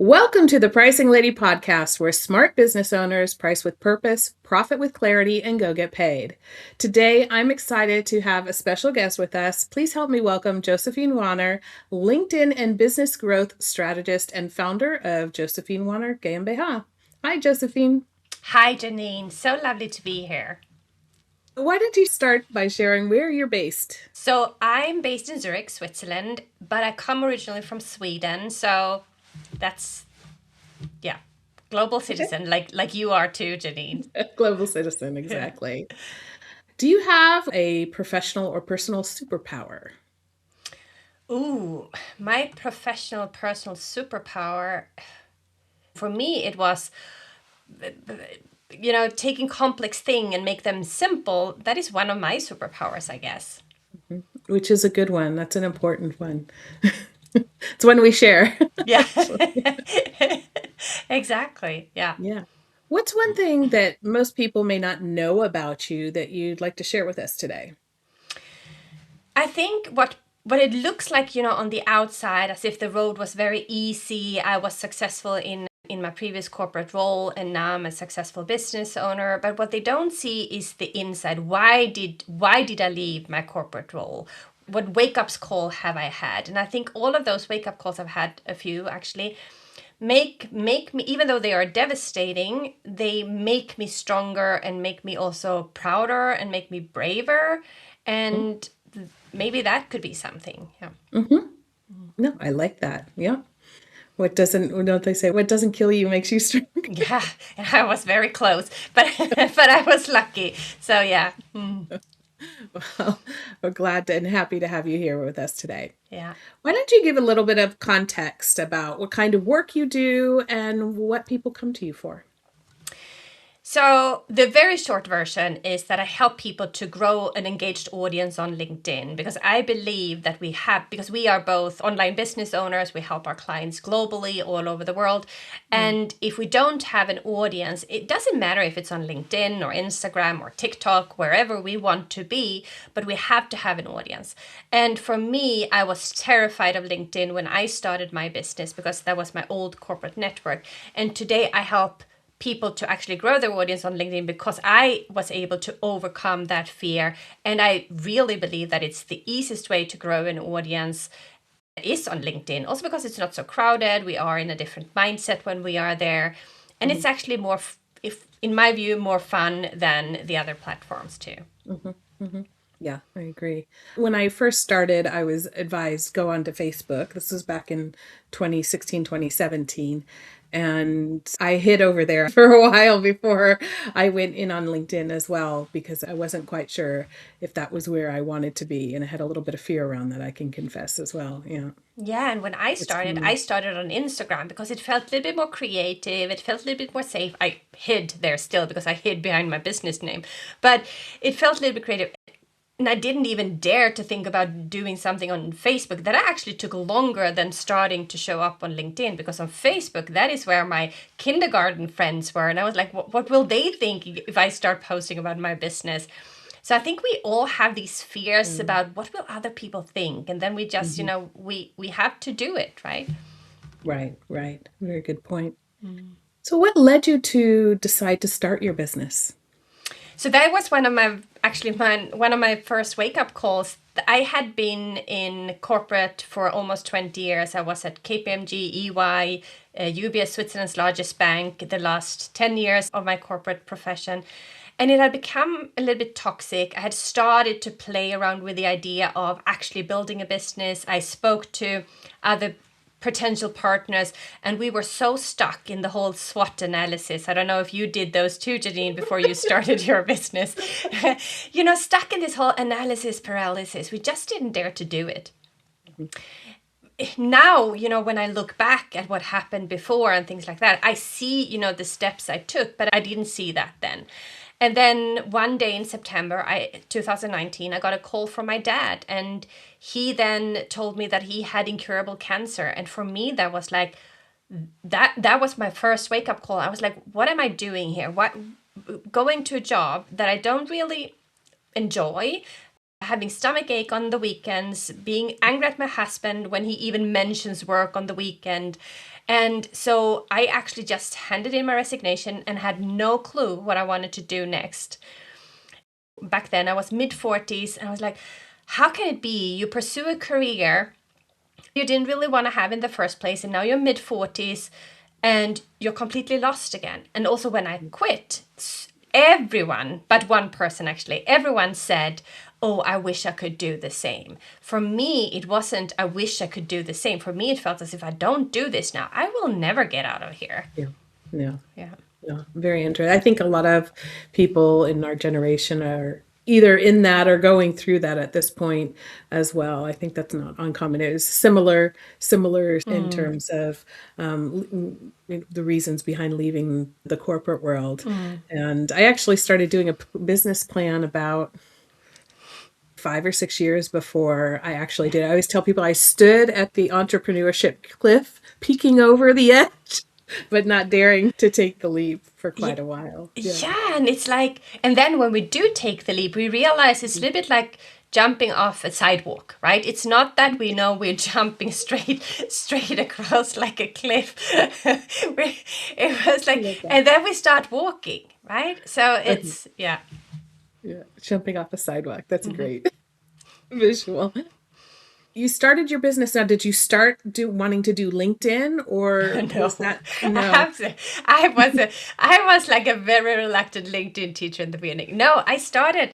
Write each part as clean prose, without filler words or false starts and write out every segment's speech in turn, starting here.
Welcome to the Pricing Lady podcast, where smart business owners price with purpose, profit with clarity, and go get paid. Today, I'm excited to have a special guest with us. Please help me welcome Josefine Wanner, LinkedIn and business growth strategist and founder of Josefine Wanner GmbH. Hi, Josephine. Hi, Janene. So lovely to be here. Why don't you start by sharing where you're based? So I'm based in Zurich, Switzerland, but I come originally from Sweden. So that's, yeah, global Okay. citizen like you are too, Janene. Global citizen, exactly. Do you have a professional or personal superpower? Ooh, my professional personal superpower, for me, it was, taking complex thing and make them simple. That is one of my superpowers, I guess. Which is a good one. That's an important one. It's one we share. Yeah, Actually. exactly. Yeah. Yeah. What's one thing that most people may not know about you that you'd like to share with us today? I think what it looks like, on the outside, as if the road was very easy. I was successful in my previous corporate role, and now I'm a successful business owner. But what they don't see is the inside. Why did I leave my corporate role? What wake-ups call have I had? And I think all of those wake-up calls, I've had a few actually, make me, even though they are devastating, they make me stronger and make me also prouder and make me braver. And maybe that could be something. Yeah. Mm-hmm. No, I like that. Yeah. What doesn't, don't they say, what doesn't kill you makes you strong? Yeah, I was very close, but but I was lucky. So yeah. Well, we're glad and happy to have you here with us today. Yeah. Why don't you give a little bit of context about what kind of work you do and what people come to you for? So the very short version is that I help people to grow an engaged audience on LinkedIn, because I believe that because we are both online business owners, we help our clients globally all over the world. Mm. And if we don't have an audience, it doesn't matter if it's on LinkedIn or Instagram or TikTok, wherever we want to be, but we have to have an audience. And for me, I was terrified of LinkedIn when I started my business, because that was my old corporate network. And today I help people to actually grow their audience on LinkedIn, because I was able to overcome that fear. And I really believe that it's the easiest way to grow an audience is on LinkedIn. Also because it's not so crowded. We are in a different mindset when we are there. And Mhm. it's actually more, if in my view, more fun than the other platforms too. Mhm. Mhm. Yeah, I agree. When I first started, I was advised go onto Facebook. This was back in 2016, 2017. And I hid over there for a while before I went in on LinkedIn as well, because I wasn't quite sure if that was where I wanted to be. And I had a little bit of fear around that, I can confess as well. Yeah. Yeah, and when It's I common. started on Instagram because it felt a little bit more creative. It felt a little bit more safe. I hid there still because I hid behind my business name, but it felt a little bit creative. And I didn't even dare to think about doing something on Facebook. That actually took longer than starting to show up on LinkedIn, because on Facebook, that is where my kindergarten friends were. And I was like, what will they think if I start posting about my business? So I think we all have these fears Mm. about what will other people think. And then we just, Mhm. we have to do it, right? Right, right. Very good point. So, what led you to decide to start your business? So that was one of my first wake up calls. I had been in corporate for almost 20 years. I was at KPMG, EY, UBS, Switzerland's largest bank, the last 10 years of my corporate profession. And it had become a little bit toxic. I had started to play around with the idea of actually building a business. I spoke to other potential partners, and we were so stuck in the whole SWOT analysis. I don't know if you did those too, Janine, before you started your business. Stuck in this whole analysis paralysis. We just didn't dare to do it. Now, when I look back at what happened before and things like that, I see, the steps I took, but I didn't see that then. And then one day in September 2019, I got a call from my dad, and he then told me that he had incurable cancer. And for me, that was like, that was my first wake up call. I was like, what am I doing here? What, going to a job that I don't really enjoy, having stomach ache on the weekends, being angry at my husband when he even mentions work on the weekend. And so I actually just handed in my resignation and had no clue what I wanted to do next. Back then I was mid-40s, and I was like, how can it be you pursue a career you didn't really want to have in the first place, and now you're mid-40s and you're completely lost again? And also when I quit, everyone, but one person actually, everyone said, oh, I wish I could do the same. For me, it wasn't, I wish I could do the same. For me, it felt as if I don't do this now, I will never get out of here. Yeah. Yeah. Yeah. Yeah. Very interesting. I think a lot of people in our generation are either in that or going through that at this point as well. I think that's not uncommon. It was similar in terms of the reasons behind leaving the corporate world. And I actually started doing a business plan about 5 or 6 years before I actually did. I always tell people I stood at the entrepreneurship cliff, peeking over the edge, but not daring to take the leap for quite a while. Yeah, and it's like, and then when we do take the leap, we realize it's a little bit like jumping off a sidewalk, right? It's not that we know we're jumping straight across like a cliff. It was like, and then we start walking, right? So it's, yeah. Yeah, jumping off a sidewalk. That's a great visual. You started your business now. Did you start wanting to do LinkedIn, or No. was that no? I was like a very reluctant LinkedIn teacher in the beginning. No, I started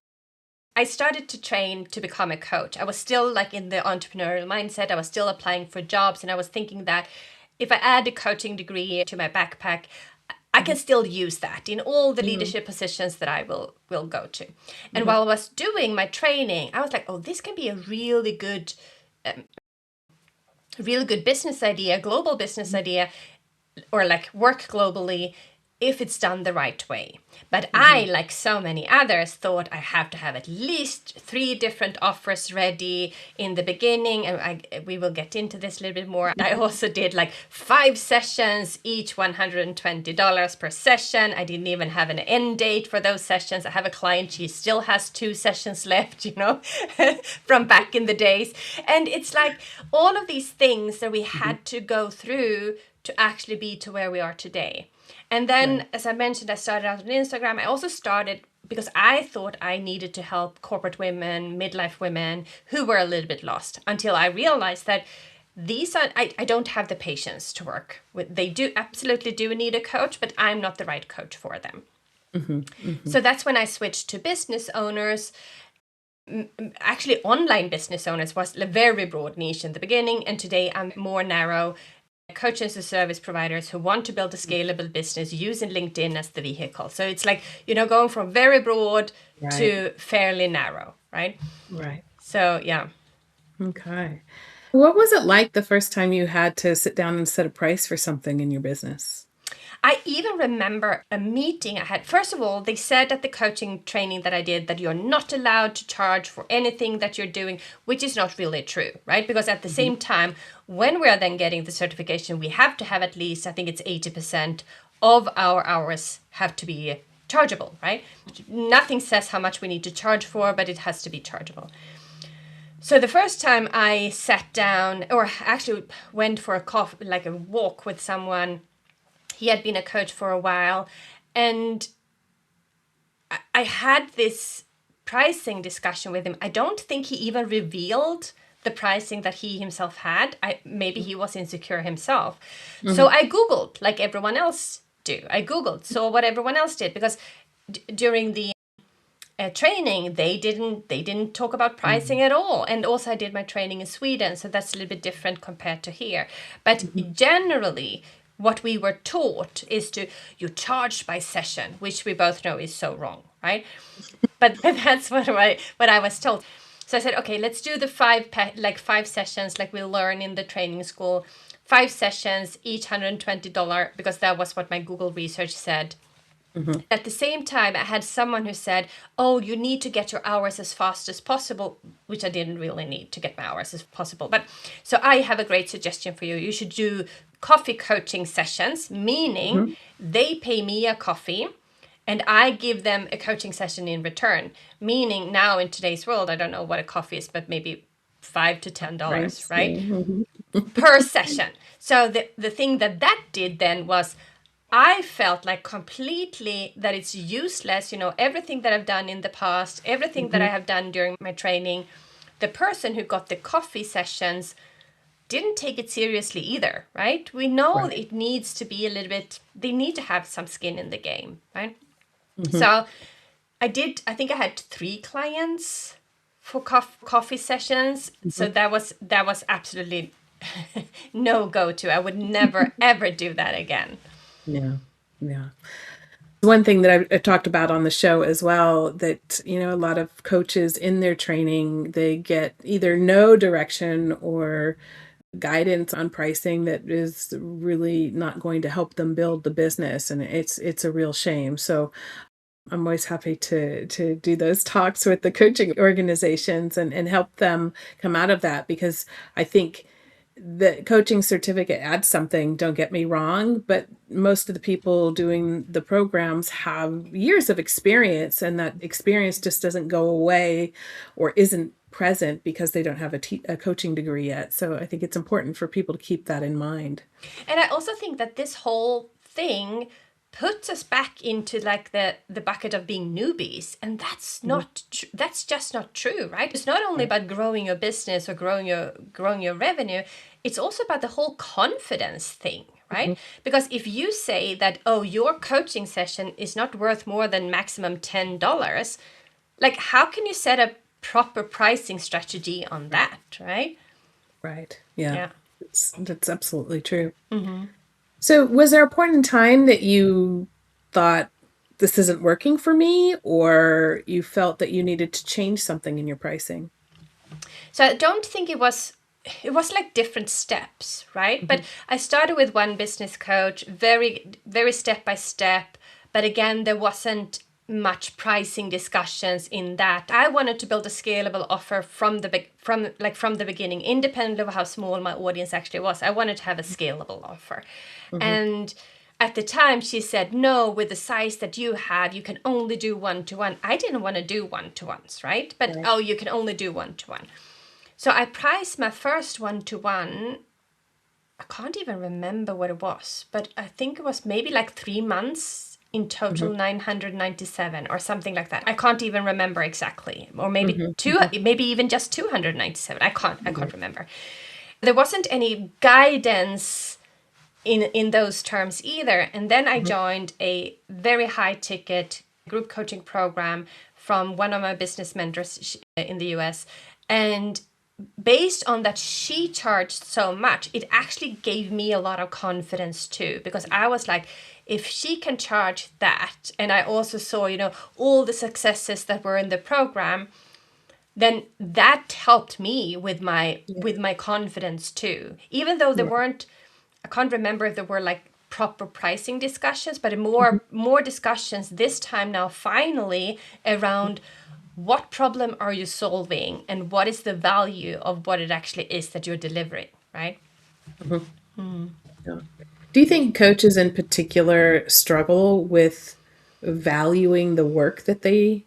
to train to become a coach. I was still like in the entrepreneurial mindset. I was still applying for jobs, and I was thinking that if I add a coaching degree to my backpack, I can still use that in all the leadership positions that I will go to. And while I was doing my training, I was like, oh, this can be a really good business idea, global business idea, or like work globally if it's done the right way. But I, like so many others, thought I have to have at least 3 different offers ready in the beginning. And we will get into this a little bit more. I also did like 5 sessions, each $120 per session. I didn't even have an end date for those sessions. I have a client, she still has 2 sessions left, from back in the days. And it's like all of these things that we had to go through to actually be to where we are today. And then, as I mentioned, I started out on Instagram. I also started because I thought I needed to help corporate women, midlife women who were a little bit lost, until I realized that I don't have the patience to work with. They absolutely do need a coach, but I'm not the right coach for them. So that's when I switched to business owners. Actually, online business owners was a very broad niche in the beginning, and today I'm more narrow. Coaches and service providers who want to build a scalable business using LinkedIn as the vehicle. So it's like, going from very broad to fairly narrow, right? Right. So, yeah. Okay. What was it like the first time you had to sit down and set a price for something in your business? I even remember a meeting I had. First of all, they said at the coaching training that I did that you're not allowed to charge for anything that you're doing, which is not really true, right? Because at the same time, when we are then getting the certification, we have to have at least, I think it's 80% of our hours have to be chargeable, right? Nothing says how much we need to charge for, but it has to be chargeable. So the first time I sat down, or actually went for a coffee, like a walk with someone, he had been a coach for a while, and I had this pricing discussion with him. I don't think he even revealed the pricing that he himself had. Maybe he was insecure himself. So I Googled, like everyone else do. I Googled, saw what everyone else did, because during the training, they didn't talk about pricing at all. And also I did my training in Sweden, so that's a little bit different compared to here. But generally, what we were taught is you charge by session, which we both know is so wrong, right? But that's what I was told. So I said, okay, let's do the 5 sessions, like we learn in the training school. 5 sessions, each $120, because that was what my Google research said. At the same time, I had someone who said, oh, you need to get your hours as fast as possible, which I didn't really need to get my hours as possible. But so I have a great suggestion for you. You should do coffee coaching sessions, meaning they pay me a coffee and I give them a coaching session in return. Meaning now in today's world, I don't know what a coffee is, but maybe $5 to $10, right? per session. So the thing that did then was I felt like completely that it's useless, everything that I've done in the past, everything that I have done during my training. The person who got the coffee sessions didn't take it seriously either, right? We know Right. it needs to be a little bit, they need to have some skin in the game, right? Mm-hmm. So I think I had 3 clients for coffee sessions. So that was absolutely no go to. I would never ever do that again. Yeah. Yeah. One thing that I've talked about on the show as well, that, a lot of coaches in their training, they get either no direction or guidance on pricing that is really not going to help them build the business. And it's a real shame. So I'm always happy to do those talks with the coaching organizations and help them come out of that, because I think the coaching certificate adds something, don't get me wrong, but most of the people doing the programs have years of experience, and that experience just doesn't go away or isn't present because they don't have a coaching degree yet. So I think it's important for people to keep that in mind. And I also think that this whole thing puts us back into like the bucket of being newbies, and that's Mhm. not that's just not true, right? It's not only Right. about growing your business or growing your revenue, it's also about the whole confidence thing, right? Mhm. Because if you say that, oh, your coaching session is not worth more than maximum $10, like how can you set a proper pricing strategy on Right. that, right? Right. Yeah. Yeah. That's absolutely true. Mm-hmm. So, was there a point in time that you thought this isn't working for me, or you felt that you needed to change something in your pricing? So I don't think it was like different steps, right? But Mhm. I started with one business coach, very very step by step, but again there wasn't much pricing discussions in that. I wanted to build a scalable offer from the beginning, independent of how small my audience actually was. I wanted to have a scalable offer. Mhm. And at the time she said, no, with the size that you have, you can only do one-to-one. I didn't want to do one-to-ones, right? But Right. oh, you can only do one-to-one. So I priced my first one-to-one. I can't even remember what it was, but I think it was maybe like 3 months in total, Mhm. 997 or something like that. I can't even remember exactly, or maybe Mhm. two, Mhm. maybe even just 297. I can't Right. remember. There wasn't any guidance in those terms either. And then I Mhm. joined a very high ticket group coaching program from one of my business mentors in the US. And based on that she charged so much, it actually gave me a lot of confidence too, because I was like, if she can charge that, and I also saw, all the successes that were in the program, then that helped me with my Yeah. with my confidence too. Even though there Right. weren't, I can't remember if there were like proper pricing discussions, but Mhm. more discussions this time now finally around what problem are you solving and what is the value of what it actually is that you're delivering, right? Mhm. Yeah. Do you think coaches in particular struggle with valuing the work that they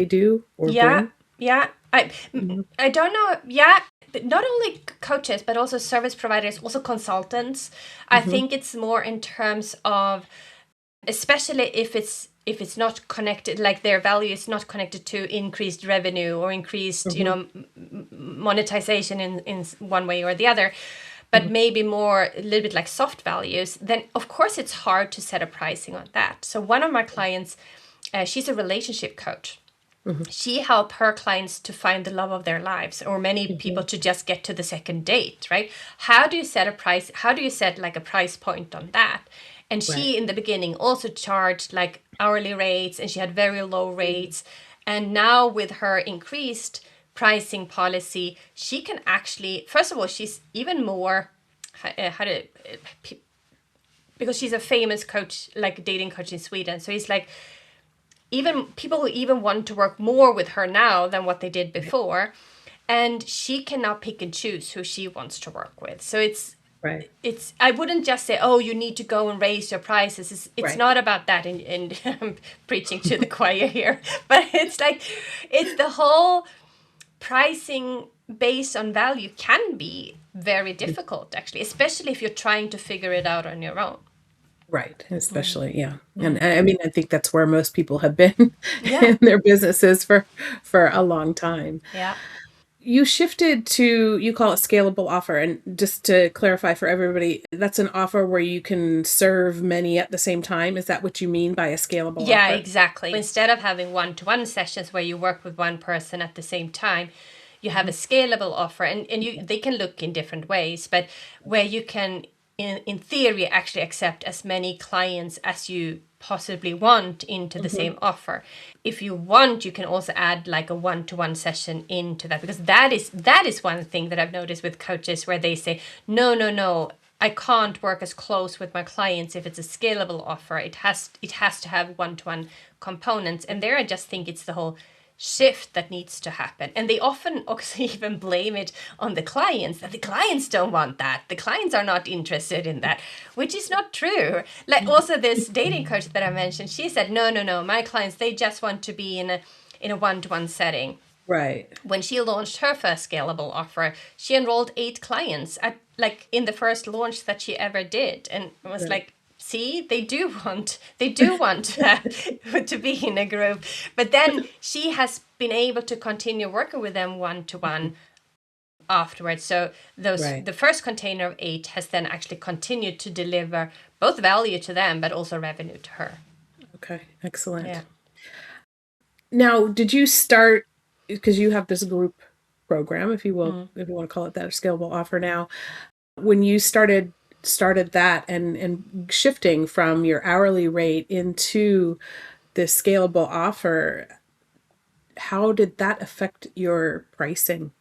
do or Yeah, bring? yeah. Mhm. I don't know. Yeah, but not only coaches, but also service providers, also consultants. I Mhm. think it's more in terms of, especially if it's not connected, like their value is not connected to increased revenue or increased, Mhm. monetization in one way or the other, but Mhm. maybe more a little bit like soft values. Then of course it's hard to set a pricing on that. So one of my clients, she's a relationship coach. Mhm. She helped her clients to find the love of their lives, or many people Mhm. to just get to the second date, right? How do you set a price? How do you set like a price point on that? And Right. she in the beginning also charged like hourly rates, and she had very low Mhm. rates. And now with her increased pricing policy, she can actually, first of all, she's even more how to because she's a famous coach, like dating coach in Sweden. So he's like, even people who even want to work more with her now than what they did Right. before, and she can now pick and choose who she wants to work with. So Right. I wouldn't just say, oh, you need to go and raise your prices. It's Right. not about that, and I'm preaching to the choir here, but it's like, it's the whole pricing based on value can be very difficult, actually, especially if you're trying to figure it out on your own. Right. Especially, yeah. And I mean, I think that's where most people have been Yeah. in their businesses for a long time. Yeah. You shifted to, you call it scalable offer. And just to clarify for everybody, that's an offer where you can serve many at the same time. Is that what you mean by a scalable Yeah, offer? exactly. Instead of having one-to-one sessions where you work with one person at the same time, you have a scalable offer, and they can look in different ways, but where you can in theory actually accept as many clients as you possibly want into the Mhm. same offer. If you want, you can also add like a one-to-one session into that, because that is one thing that I've noticed with coaches where they say, no, no, no, I can't work as close with my clients if it's a scalable offer. It has to have one-to-one components. And there I just think it's the whole shift that needs to happen. And they often also even blame it on the clients, that the clients don't want that. The clients are not interested in that, which is not true. Like also this dating coach that I mentioned, she said, no, no, no, my clients, they just want to be in a one-to-one setting. Right. When she launched her first scalable offer, she enrolled 8 clients at like in the first launch that she ever did, and it was Right. like, see, they do want to be in a group. But then she has been able to continue working with them one to one afterwards. So Right. the first container of 8 has then actually continued to deliver both value to them but also revenue to her. Okay. Excellent. Yeah. Now, did you start, because you have this group program, if you will, if you want to call it that, a scalable offer now, when you started that and shifting from your hourly rate into this scalable offer, how did that affect your pricing?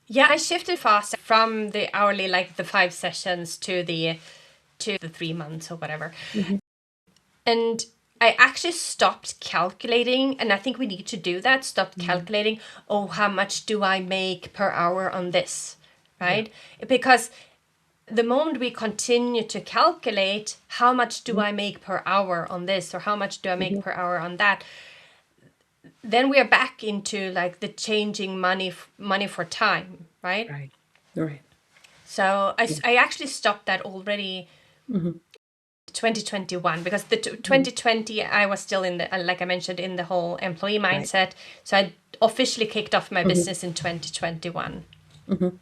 Yeah, I shifted fast from the hourly, like the 5 sessions, to the 3 months or whatever. Mhm. And I actually stopped calculating, and I think we need to do that. Stopped Mhm. calculating, oh, how much do I make per hour on this, Yeah. right? Because the moment we continue to calculate how much do Mhm. I make per hour on this or how much do I make Mhm. per hour on that, then we are back into like the changing money for time, right? Right. Right. So I, Yeah. I actually stopped that already Mhm. 2021, because the Mhm. 2020 I was still in the, like I mentioned, in the whole employee Right. mindset. So I officially kicked off my Mhm. business in 2021. Mhm.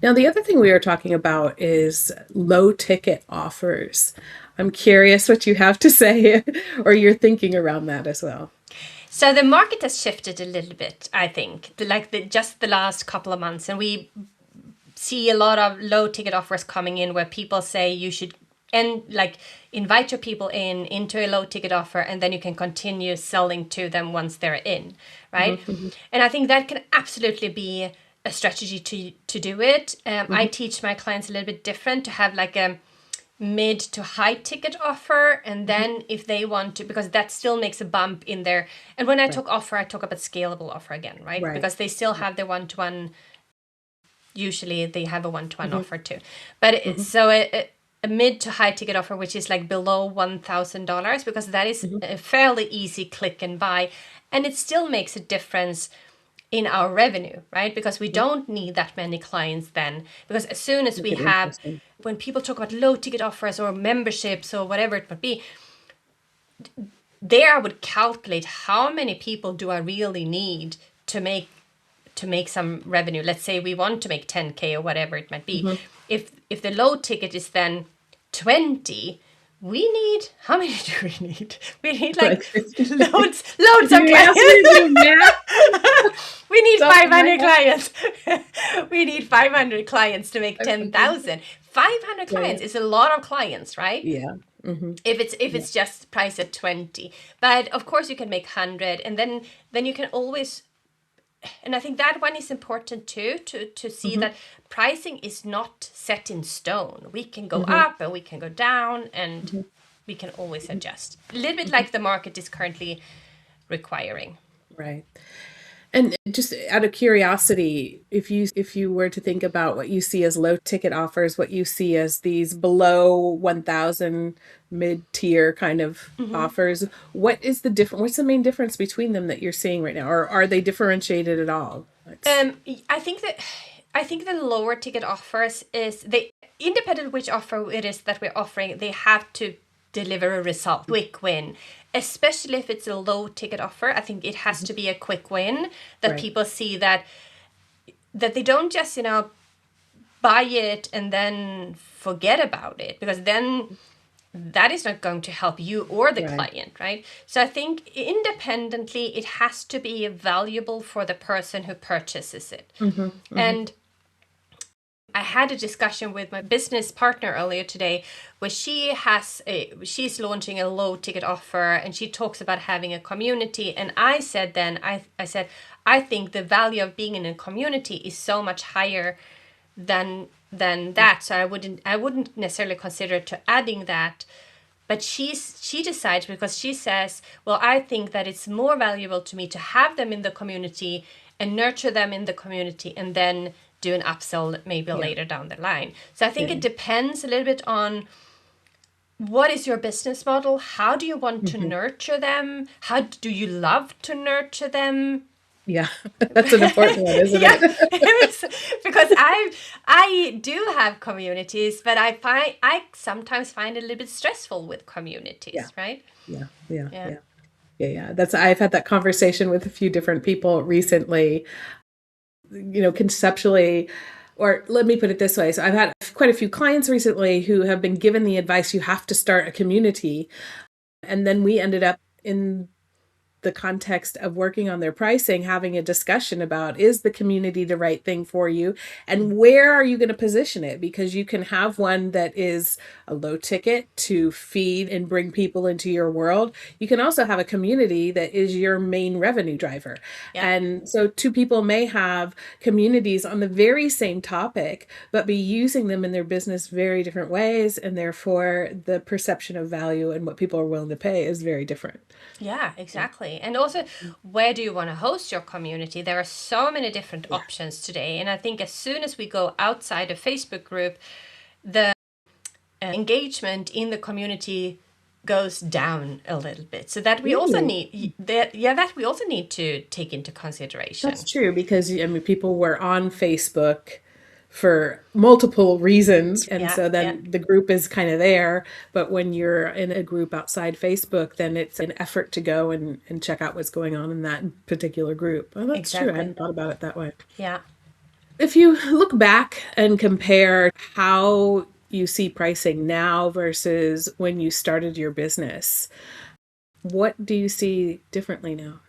Now, the other thing we were talking about is low ticket offers. I'm curious what you have to say or your thinking around that as well. So the market has shifted a little bit, I think, just the last couple of months, and we see a lot of low ticket offers coming in where people say you should, and like, invite your people into a low ticket offer, and then you can continue selling to them once they're in, right? Mhm. Mhm. And I think that can absolutely be a strategy to do it. I Mhm. teach my clients a little bit different, to have like a mid to high ticket offer, and Mhm. then if they want to, because that still makes a bump in there. And when I Right. talk offer, I talk about scalable offer again, right? Right. Because they still Right. have their one-to-one. Usually they have a one-to-one Mhm. offer too, but Mhm. so a mid to high ticket offer, which is like below $1,000, because that is Mhm. a fairly easy click and buy, and it still makes a difference in our revenue, right? Because we Mhm. don't need that many clients then, because as soon as Make we it have, interesting. when people talk about low ticket offers or memberships or whatever it might be, there I would calculate how many people do I really need to make some revenue. Let's say we want to make 10K or whatever it might be. Mhm. If the low ticket is then 20, we need, how many do we need? We need like Like 50. loads of You asked clients. me to do math We need top of my 500 head. clients. We need 500 clients to make 500. 10,000. 500 Yeah. Yeah. clients is a lot of clients, right? Yeah. Mhm. Yeah. If it's just priced at 20. But of course you can make 100, and then you can always, and I think that one is important too, to see Mhm. that pricing is not set in stone. We can go Mhm. up and we can go down, and Mhm. we can always Mhm. adjust. A little bit Mhm. like the market is currently requiring. Right. And just out of curiosity, if you were to think about what you see as low ticket offers, what you see as these below 1,000 mid-tier kind of offers, what is the different, what's the main difference between them that you're seeing right now? Or are they differentiated at all? It's I think that I think the lower ticket offers is they independent which offer it is that we're offering, they have to deliver a result, quick win. Especially if it's a low ticket offer, I think it has to be a quick win that Right. people see that they don't just, buy it and then forget about it, because then that is not going to help you or the Right. client, right? So I think independently, it has to be valuable for the person who purchases it. Mm-hmm. Mm-hmm. And I had a discussion with my business partner earlier today where she's launching a low ticket offer, and she talks about having a community. And I said I think the value of being in a community is so much higher than that. So I wouldn't necessarily consider to adding that. But she decides, because she says, well, I think that it's more valuable to me to have them in the community and nurture them in the community, and then do an upsell maybe Yeah. later down the line. So I think Yeah. it depends a little bit on what is your business model? How do you want to Mm-hmm. nurture them? How do you love to nurture them? Yeah. That's an important one, isn't Yeah, it? because I do have communities, but I sometimes find it a little bit stressful with Yeah. communities, right? Yeah. Yeah. Yeah. Yeah. Yeah. Yeah. I've had that conversation with a few different people recently, conceptually, or let me put it this way. So I've had quite a few clients recently who have been given the advice, you have to start a community. And then we ended up in the context of working on their pricing, having a discussion about, is the community the right thing for you? And where are you going to position it? Because you can have one that is a low ticket to feed and bring people into your world. You can also have a community that is your main revenue driver. Yeah. And so two people may have communities on the very same topic, but be using them in their business very different ways. And therefore, the perception of value and what people are willing to pay is very different. Yeah, exactly. And also, where do you want to host your community? There are so many different Yeah. options today. And I think as soon as we go outside a Facebook group, the engagement in the community goes down a little bit. So that we also Really? that we also need to take into That's consideration. true because people were on Facebook for multiple reasons. And Yeah, so yeah, then the group is kind of there. But when you're in a group outside Facebook, then it's an effort to go and check out what's going on in that particular group. Well, that's true. I exactly. hadn't thought about it that way. Yeah. If you look back and compare how you see pricing now versus when you started your business, what do you see differently now?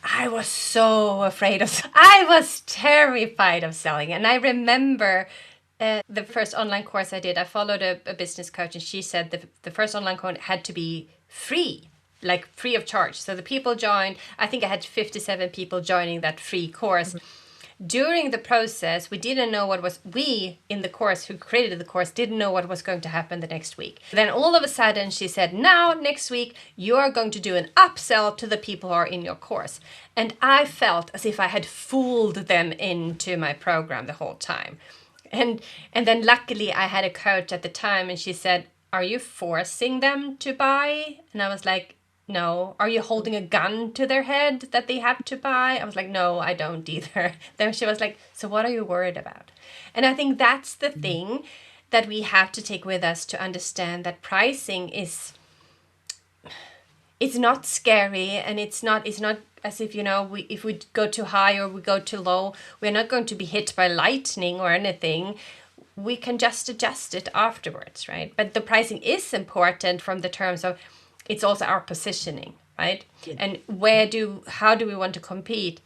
I was so afraid of, I was terrified of selling. And I remember the first online course I did, I followed a business coach, and she said the first online course had to be free, like free of charge. So the people joined, I think I had 57 people joining that free course. During the process, we didn't know we in the course who created the course didn't know what was going to happen the next week. Then all of a sudden she said, now next week you are going to do an upsell to the people who are in your course. And I felt as if I had fooled them into my program the whole time. And then luckily I had a coach at the time, and she said, are you forcing them to buy? And I was like, no. Are you holding a gun to their head that they have to buy? I was like, no, I don't either. Then she was like, so what are you worried about? And I think that's the thing that we have to take with us, to understand that pricing is, it's not scary, and it's not as if, if we go too high or we go too low, we're not going to be hit by lightning or anything. We can just adjust it afterwards, right? But the pricing is important from the terms of, it's also our positioning, right? Yeah. And how do we want to compete?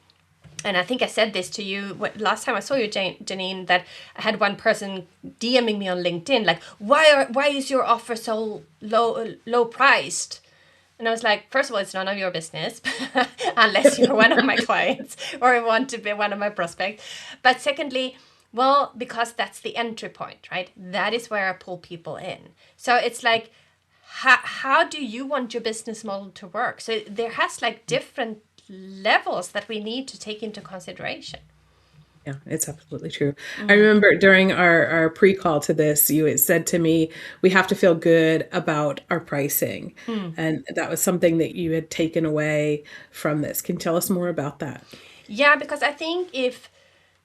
And I think I said this to you last time I saw you, Janene, that I had one person DMing me on LinkedIn, like, why is your offer so low priced? And I was like, first of all, it's none of your business, unless you're one of my clients or want to be one of my prospects. But secondly, well, because that's the entry point, right? That is where I pull people in. So it's like, how do you want your business model to work? So there has like different levels that we need to take into consideration. Yeah, it's absolutely true. I remember during our pre-call to this, you had said to me, we have to feel good about our pricing. And that was something that you had taken away from this. Can you tell us more about that? Yeah, because I think if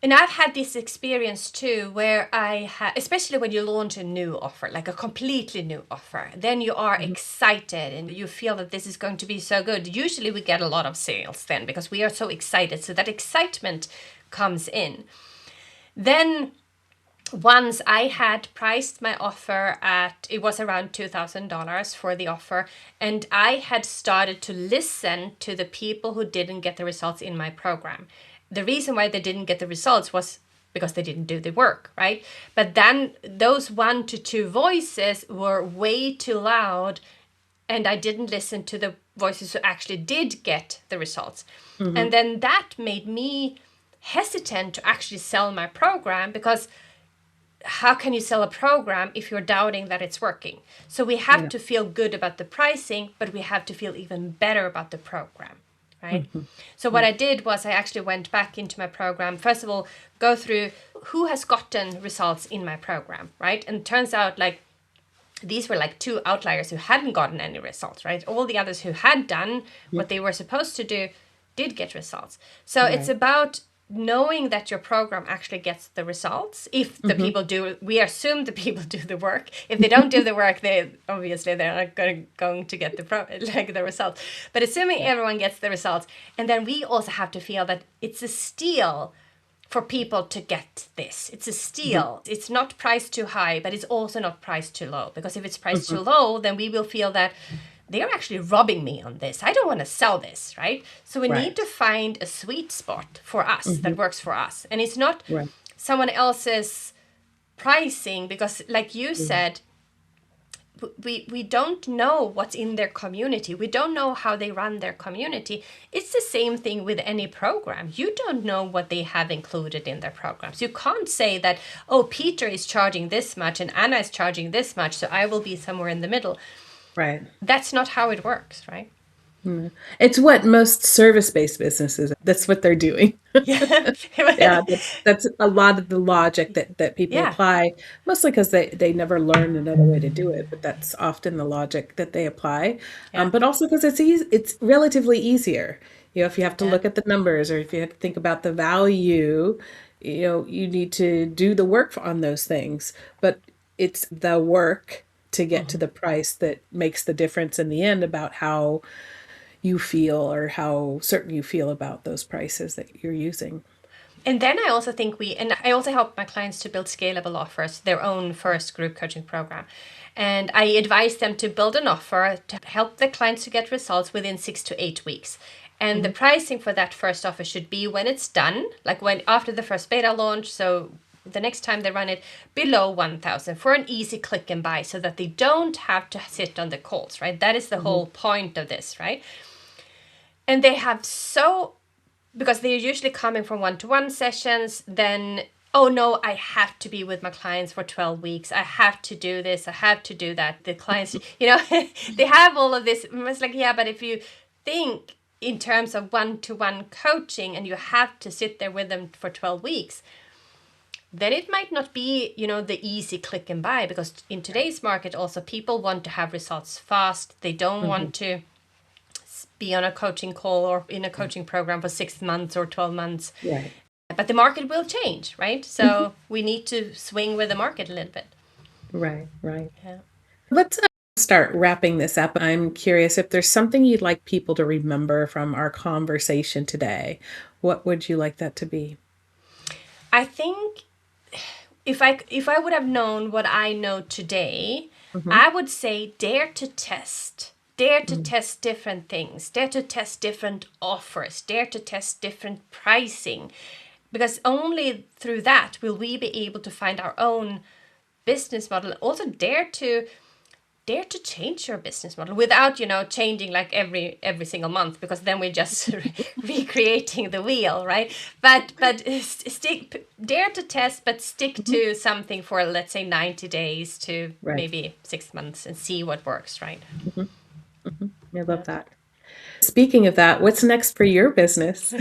And I've had this experience too, where especially when you launch a new offer, like a completely new offer, then you are excited and you feel that this is going to be so good. Usually we get a lot of sales then because we are so excited. So that excitement comes in. Then once I had priced my offer at, it was around $2,000 for the offer, and I had started to listen to the people who didn't get the results in my program. The reason why they didn't get the results was because they didn't do the work, right? But then those 1 to 2 voices were way too loud, and I didn't listen to the voices who actually did get the results. Mm-hmm. And then that made me hesitant to actually sell my program, because how can you sell a program if you're doubting that it's working? So we have Yeah. to feel good about the pricing, but we have to feel even better about the program, right? Mm-hmm. So what I did was I actually went back into my program. First of all, go through who has gotten results in my program, right? And it turns out like these were like 2 outliers who hadn't gotten any results, right? All the others who had done Yeah. what they were supposed to do did get results. So it's Right. about knowing that your program actually gets the results. If the Mm-hmm. people do, we assume the people do the work. If they don't do the work, they obviously they're not going to get the results. But assuming everyone gets the results, and then we also have to feel that it's a steal for people to get this. It's a Mm-hmm. steal. It's not priced too high, but it's also not priced too low. Because if it's priced Mm-hmm. too low, then we will feel that they're actually robbing me on this. I don't want to sell this, right? So we need Right. to find a sweet spot for us Mm-hmm. that works for us. And it's not Right. someone else's pricing, because like you Yeah. said, we don't know what's in their community. We don't know how they run their community. It's the same thing with any program. You don't know what they have included in their programs. You can't say that, oh, Peter is charging this much and Anna is charging this much, so I will be somewhere in the middle. Right. That's not how it works, right? Mm. It's what most service-based businesses, that's what they're doing. Yeah. Yeah, that's a lot of the logic that people Yeah. apply, mostly because they never learn another way to do it, but that's often the logic that they apply. Yeah. But also because it's relatively easier. If you have to Yeah. look at the numbers or if you have to think about the value, you need to do the work on those things. But it's the work to get to the price that makes the difference in the end about how you feel or how certain you feel about those prices that you're using. And then I also think and I also help my clients to build scalable offers, their own first group coaching program. And I advise them to build an offer to help the clients to get results within 6 to 8 weeks. And the Mhm. pricing for that first offer should be when it's done, like when after the first beta launch. So the next time they run it, below 1,000 for an easy click and buy, so that they don't have to sit on the calls, right? That is the Mhm. whole point of this, right? And they have because they're usually coming from 1-to-1 sessions, then, oh no, I have to be with my clients for 12 weeks. I have to do this. I have to do that. The clients, they have all of this. It's like, yeah, but if you think in terms of 1-to-1 coaching and you have to sit there with them for 12 weeks, then it might not be, the easy click and buy, because in today's market also people want to have results fast. They don't Mhm. want to be on a coaching call or in a coaching program for 6 months or 12 months. Right. But the market will change, right? So we need to swing with the market a little bit. Right. Right. Yeah. Let's start wrapping this up. I'm curious if there's something you'd like people to remember from our conversation today. What would you like that to be? I think if I would have known what I know today, Hmm. I would say dare to test. Dare to Hmm. test different things. Dare to test different offers. Dare to test different pricing. Because only through that will we be able to find our own business model. Also dare to change your business model without changing like every single month, because then we're just recreating the wheel, right? But stick dare to test, but stick Hmm. to something for, let's say, 90 days to Right. maybe 6 months and see what works, right? Hmm. Hmm. I love that. Speaking of that, what's next for your business?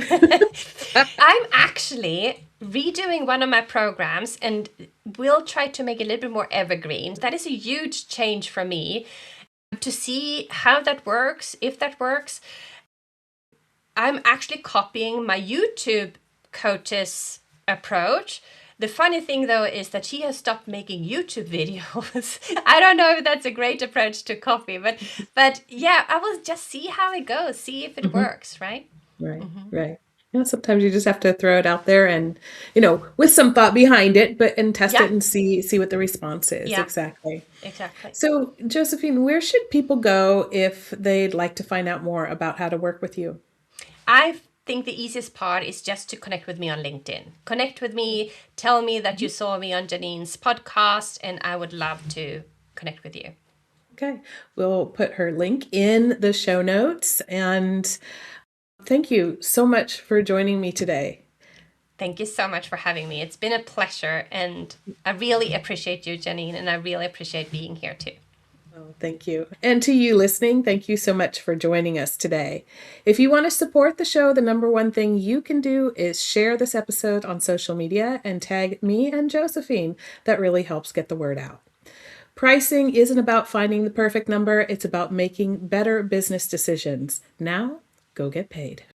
I'm actually redoing one of my programs and will try to make it a little bit more evergreen. That is a huge change for me, to see how that works, if that works. I'm actually copying my YouTube coaches approach. The funny thing though is that she has stopped making YouTube videos. I don't know if that's a great approach to coffee, but yeah, I will just see how it goes, see if it Hmm. works, right? Right, right. Yeah, sometimes you just have to throw it out there and, with some thought behind it, but and test Yeah, it and see what the response is. yeah, Exactly. exactly. So, Josephine, where should people go if they'd like to find out more about how to work with you? I think the easiest part is just to connect with me on LinkedIn. Connect with me, tell me that you saw me on Janene's podcast, and I would love to connect with you. Okay. We'll put her link in the show notes. And thank you so much for joining me today. Thank you so much for having me. It's been a pleasure, and I really appreciate you, Janene, and I really appreciate being here too. Oh, thank you. And to you listening, thank you so much for joining us today. If you want to support the show, the number one thing you can do is share this episode on social media and tag me and Josephine. That really helps get the word out. Pricing isn't about finding the perfect number, it's about making better business decisions. Now, go get paid.